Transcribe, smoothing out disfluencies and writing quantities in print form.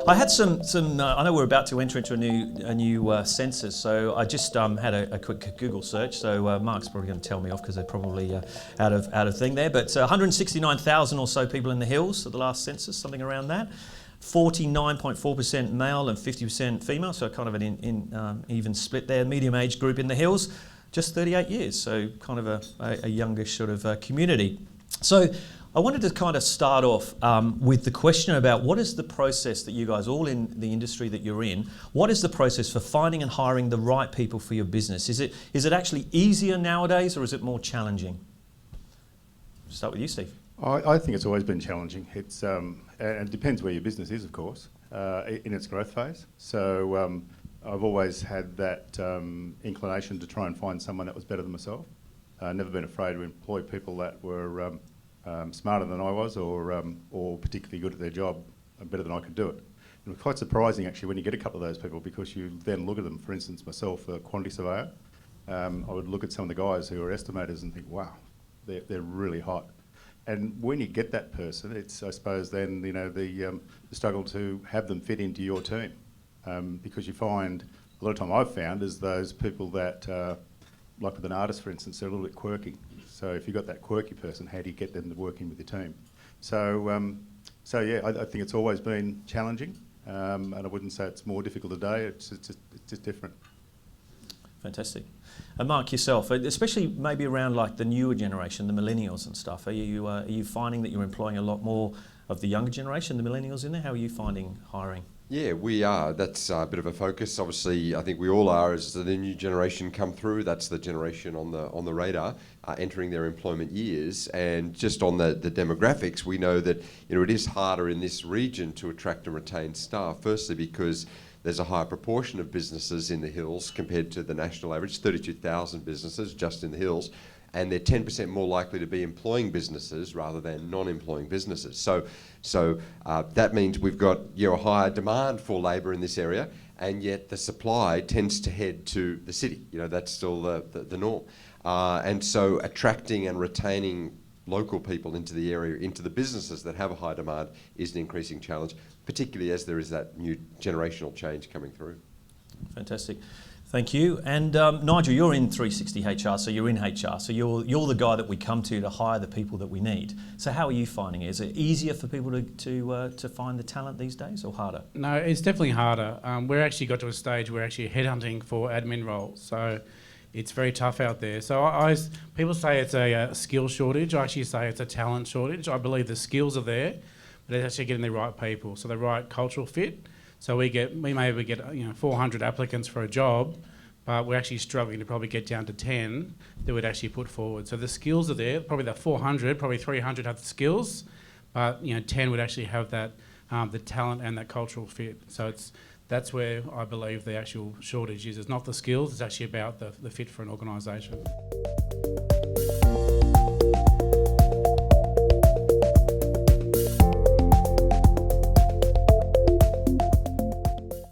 I had some. I know we're about to enter into a new census, so I just had a quick Google search. So Mark's probably going to tell me off because they're probably out of thing there. But 169,000 or so people in the hills at the last census, something around that. 49.4% male and 50% female, so kind of an even split there. Medium age group in the hills, just 38 years, so kind of a youngish sort of community. So I wanted to kind of start off with the question about what is the process that you guys, all in the industry that you're in, what is the process for finding and hiring the right people for your business? Is it actually easier nowadays, or is it more challenging? Start with you, Steve. I think it's always been challenging. It's and it depends where your business is, of course, in its growth phase. So I've always had that inclination to try and find someone that was better than myself. Never been afraid to employ people that were smarter than I was, or particularly good at their job, better than I could do it. And it's quite surprising actually when you get a couple of those people, because you then look at them. For instance, myself, a quantity surveyor, I would look at some of the guys who are estimators and think, wow, they're really hot. And when you get that person, it's, I suppose, then the struggle to have them fit into your team, because you find a lot of time I've found is those people that, like with an artist, for instance, they're a little bit quirky. So if you've got that quirky person, how do you get them to work in with your team? So yeah, I think it's always been challenging, and I wouldn't say it's more difficult today. It's just different. Fantastic. And Mark, yourself, especially maybe around like the newer generation, the millennials and stuff, are you finding that you're employing a lot more of the younger generation, the millennials in there? How are you finding hiring? Yeah, we are. That's a bit of a focus. Obviously, I think we all are as the new generation come through. That's the generation on the radar, entering their employment years. And just on the demographics, we know that it is harder in this region to attract and retain staff. Firstly, because there's a higher proportion of businesses in the hills compared to the national average, 32,000 businesses just in the hills, and they're 10% more likely to be employing businesses rather than non-employing businesses. So that means we've got a higher demand for labour in this area, and yet the supply tends to head to the city. That's still the norm. And so attracting and retaining local people into the area, into the businesses that have a high demand, is an increasing challenge, particularly as there is that new generational change coming through. Fantastic. Thank you. And Nigel, you're in 360 HR, so you're in HR, so you're the guy that we come to hire the people that we need. So how are you finding it? Is it easier for people to find the talent these days, or harder? No, it's definitely harder. We're actually got to a stage where we're actually headhunting for admin roles, so it's very tough out there. So people say it's a skill shortage. I actually say it's a talent shortage. I believe the skills are there, but it's actually getting the right people, so the right cultural fit. So we maybe get 400 applicants for a job, but we're actually struggling to probably get down to 10 that we'd actually put forward. So the skills are there. Probably the 400, probably 300 have the skills, but 10 would actually have that the talent and that cultural fit. So that's where I believe the actual shortage is. It's not the skills. It's actually about the fit for an organisation.